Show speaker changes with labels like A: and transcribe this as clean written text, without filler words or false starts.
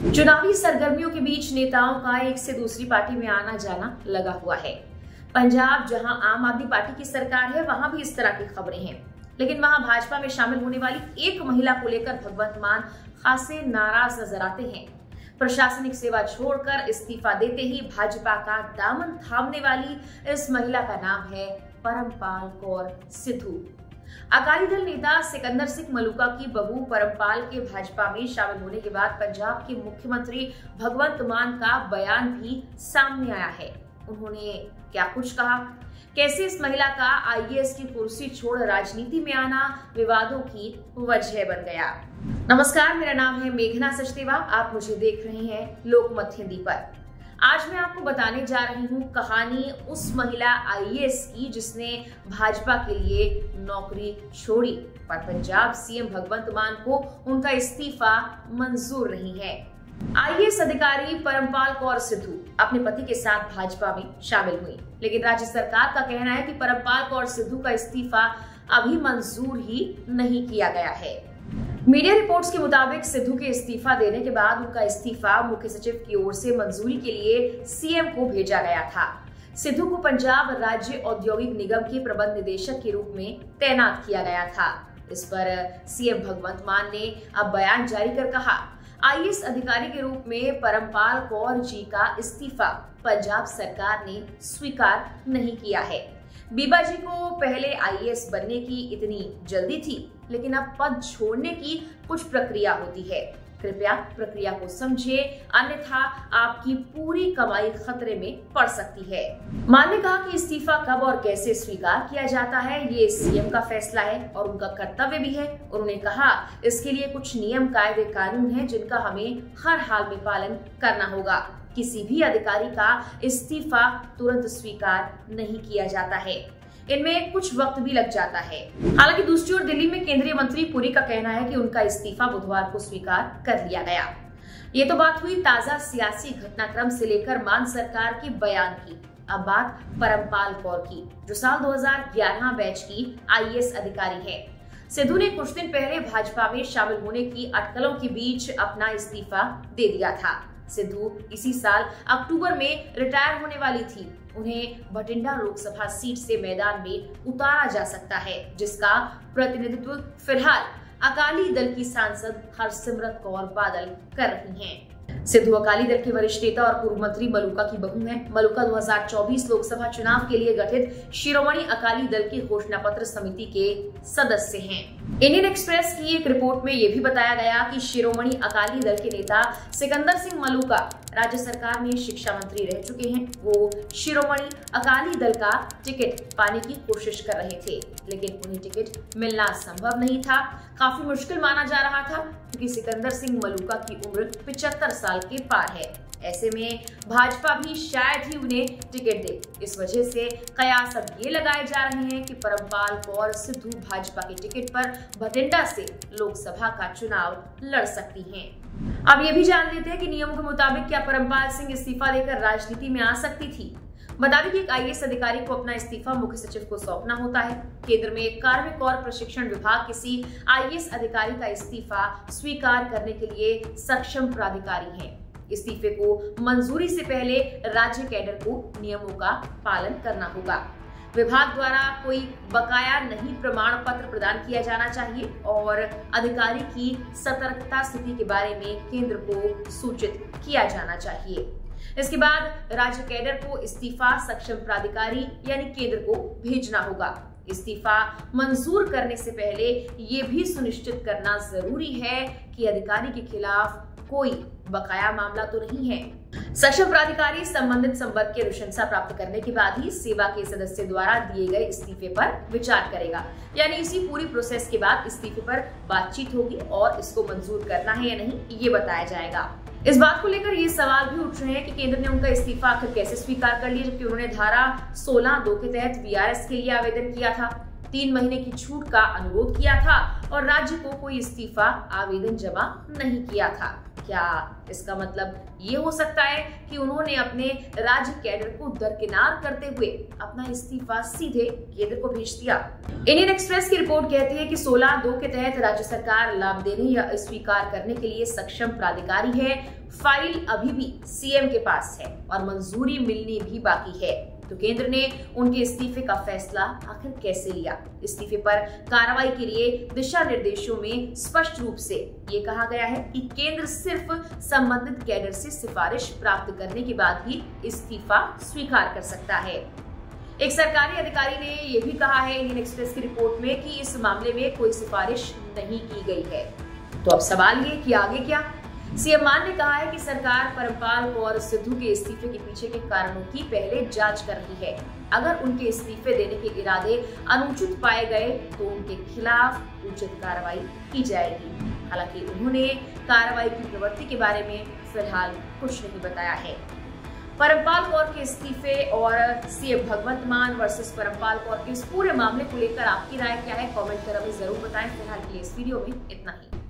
A: चुनावी सरगर्मियों के बीच नेताओं का एक से दूसरी पार्टी में आना जाना लगा हुआ है। पंजाब, जहां आम आदमी पार्टी की सरकार है, वहां भी इस तरह की खबरें हैं। लेकिन वहां भाजपा में शामिल होने वाली एक महिला को लेकर भगवंत मान खासे नाराज नजर आते हैं। प्रशासनिक सेवा छोड़कर इस्तीफा देते ही भाजपा का दामन थामने वाली इस महिला का नाम है परमपाल कौर सिद्धू। अकाली दल नेता सिकंदर सिंह मलूका की बहू परमपाल के भाजपा में शामिल होने के बाद पंजाब के मुख्यमंत्री भगवंत मान का बयान भी सामने आया है। उन्होंने क्या कुछ कहा, कैसे इस महिला का आईएएस की कुर्सी छोड़ राजनीति में आना विवादों की वजह बन गया। नमस्कार, मेरा नाम है मेघना सचदेवा। आप मुझे देख रहे हैं लोकमत हिंदी पर। आज मैं आपको बताने जा रही हूँ कहानी उस महिला आईएएस की जिसने भाजपा के लिए नौकरी छोड़ी, पर पंजाब सीएम भगवंत मान को उनका इस्तीफा मंजूर नहीं है। आईएएस अधिकारी परमपाल कौर सिद्धू अपने पति के साथ भाजपा में शामिल हुई, लेकिन राज्य सरकार का कहना है कि परमपाल कौर सिद्धू का इस्तीफा अभी मंजूर ही नहीं किया गया है। मीडिया रिपोर्ट्स के मुताबिक सिद्धू के इस्तीफा देने के बाद उनका इस्तीफा मुख्य सचिव की ओर से मंजूरी के लिए सीएम को भेजा गया था। सिद्धू को पंजाब राज्य औद्योगिक निगम के प्रबंध निदेशक के रूप में तैनात किया गया था। इस पर सीएम भगवंत मान ने अब बयान जारी कर कहा, आईएएस अधिकारी के रूप में परमपाल कौर जी का इस्तीफा पंजाब सरकार ने स्वीकार नहीं किया है। बीबा जी को पहले आईएएस बनने की इतनी जल्दी थी, लेकिन अब पद छोड़ने की कुछ प्रक्रिया होती है। कृपया प्रक्रिया को समझे, अन्यथा आपकी पूरी कमाई खतरे में पड़ सकती है। मान ने कहा कि इस्तीफा कब और कैसे स्वीकार किया जाता है, ये सीएम का फैसला है और उनका कर्तव्य भी है। उन्होंने कहा, इसके लिए कुछ नियम, कायदे, कानून हैं जिनका हमें हर हाल में पालन करना होगा। किसी भी अधिकारी का इस्तीफा तुरंत स्वीकार नहीं किया जाता है, इनमें कुछ वक्त भी लग जाता है। हालांकि दूसरी ओर दिल्ली में केंद्रीय मंत्री पुरी का कहना है कि उनका इस्तीफा बुधवार को स्वीकार कर लिया गया। ये तो बात हुई ताजा सियासी घटनाक्रम से लेकर मान सरकार के बयान की। अब बात परमपाल कौर की, जो साल 2011 बैच की आईएएस अधिकारी है। सिद्धू ने कुछ दिन पहले भाजपा में शामिल होने की अटकलों के बीच अपना इस्तीफा दे दिया था। सिद्धू इसी साल अक्टूबर में रिटायर होने वाली थी। उन्हें भटिंडा लोकसभा सीट से मैदान में उतारा जा सकता है, जिसका प्रतिनिधित्व फिलहाल अकाली दल की सांसद हरसिमरत कौर बादल कर रही हैं। सिद्धू अकाली दल के वरिष्ठ नेता और पूर्व मंत्री मलूका की बहू हैं। मलूका 2024 लोकसभा चुनाव के लिए गठित शिरोमणि अकाली दल की घोषणा पत्र समिति के सदस्य हैं। इंडियन एक्सप्रेस की एक रिपोर्ट में यह भी बताया गया कि शिरोमणि अकाली दल के नेता सिकंदर सिंह मलूका राज्य सरकार में शिक्षा मंत्री रह चुके हैं। वो शिरोमणि अकाली दल का टिकट पाने की कोशिश कर रहे थे, लेकिन उन्हें टिकट मिलना संभव नहीं था। काफी मुश्किल माना जा रहा था, क्योंकि सिकंदर सिंह मलूका की उम्र 75 साल के पार है। ऐसे में भाजपा भी शायद ही उन्हें टिकट दे। इस वजह से कयास अब ये लगाए जा रहे हैं कि परमपाल कौर सिद्धू भाजपा के टिकट पर भटिंडा से लोकसभा का चुनाव लड़ सकती हैं। अब ये भी जान लेते हैं कि नियमों के मुताबिक क्या परमपाल सिंह इस्तीफा देकर राजनीति में आ सकती थी। बता दें कि एक आईएएस अधिकारी को अपना इस्तीफा मुख्य सचिव को सौंपना होता है। केंद्र में कार्मिक और प्रशिक्षण विभाग किसी आईएएस अधिकारी का इस्तीफा स्वीकार करने के लिए सक्षम प्राधिकारी है। इस्तीफे को मंजूरी से पहले राज्य कैडर को नियमों का पालन करना होगा। विभाग द्वारा कोई बकाया नहीं प्रमाण पत्र प्रदान किया जाना चाहिए और अधिकारी की सतर्कता स्थिति के बारे में केंद्र को सूचित किया जाना चाहिए। इसके बाद राज्य कैडर को इस्तीफा सक्षम प्राधिकारी यानी केंद्र को भेजना होगा। इस्तीफा मंजूर करने से पहले ये भी सुनिश्चित करना जरूरी है कि अधिकारी के खिलाफ कोई बकाया मामला तो नहीं है। सक्षम प्राधिकारी संबंधित संवर्ग की अनुशंसा प्राप्त करने के बाद ही सेवा के सदस्य द्वारा दिए गए इस्तीफे पर विचार करेगा। यानी इसी पूरी प्रोसेस के बाद इस्तीफे पर बातचीत होगी और इसको मंजूर करना है या नहीं ये बताया जाएगा। इस बात को लेकर ये सवाल भी उठ रहे हैं कि केंद्र ने उनका इस्तीफा आखिर कैसे स्वीकार कर लिया, जबकि उन्होंने धारा 16(2) के तहत वीआरएस के लिए आवेदन किया था, 3 महीने की छूट का अनुरोध किया था और राज्य को कोई इस्तीफा आवेदन जमा नहीं किया था। क्या इसका मतलब ये हो सकता है कि उन्होंने अपने राज्य कैडर को दरकिनार करते हुए अपना इस्तीफा सीधे केंद्र को भेज दिया? इंडियन एक्सप्रेस की रिपोर्ट कहती है कि 16(2) के तहत राज्य सरकार लाभ देने या अस्वीकार करने के लिए सक्षम प्राधिकारी है। फाइल अभी भी सीएम के पास है और मंजूरी मिलनी भी बाकी है। तो केंद्र ने उनके इस्तीफे का फैसला आखिर कैसे लिया? इस्तीफे पर कार्रवाई के लिए दिशा निर्देशों में स्पष्ट रूप से ये कहा गया है कि केंद्र सिर्फ संबंधित कैडर से सिफारिश प्राप्त करने के बाद ही इस्तीफा स्वीकार कर सकता है। एक सरकारी अधिकारी ने यह भी कहा है इंडियन एक्सप्रेस की रिपोर्ट में कि इस मामले में कोई सिफारिश नहीं की गई है। तो अब सवाल ये कि आगे क्या? सीएम मान ने कहा है कि सरकार परमपाल कौर सिद्धू के इस्तीफे के पीछे के कारणों की पहले जांच कर रही है। अगर उनके इस्तीफे देने के इरादे अनुचित पाए गए तो उनके खिलाफ उचित कार्रवाई की जाएगी। हालांकि उन्होंने कार्रवाई की प्रवृत्ति के बारे में फिलहाल कुछ नहीं बताया है। परमपाल कौर के इस्तीफे और सीएम भगवंत मान वर्सेस परमपाल कौर के इस पूरे मामले को लेकर आपकी राय क्या है? कमेंट कर हमें जरूर बताएं। फिलहाल के लिए इस वीडियो में इतना ही।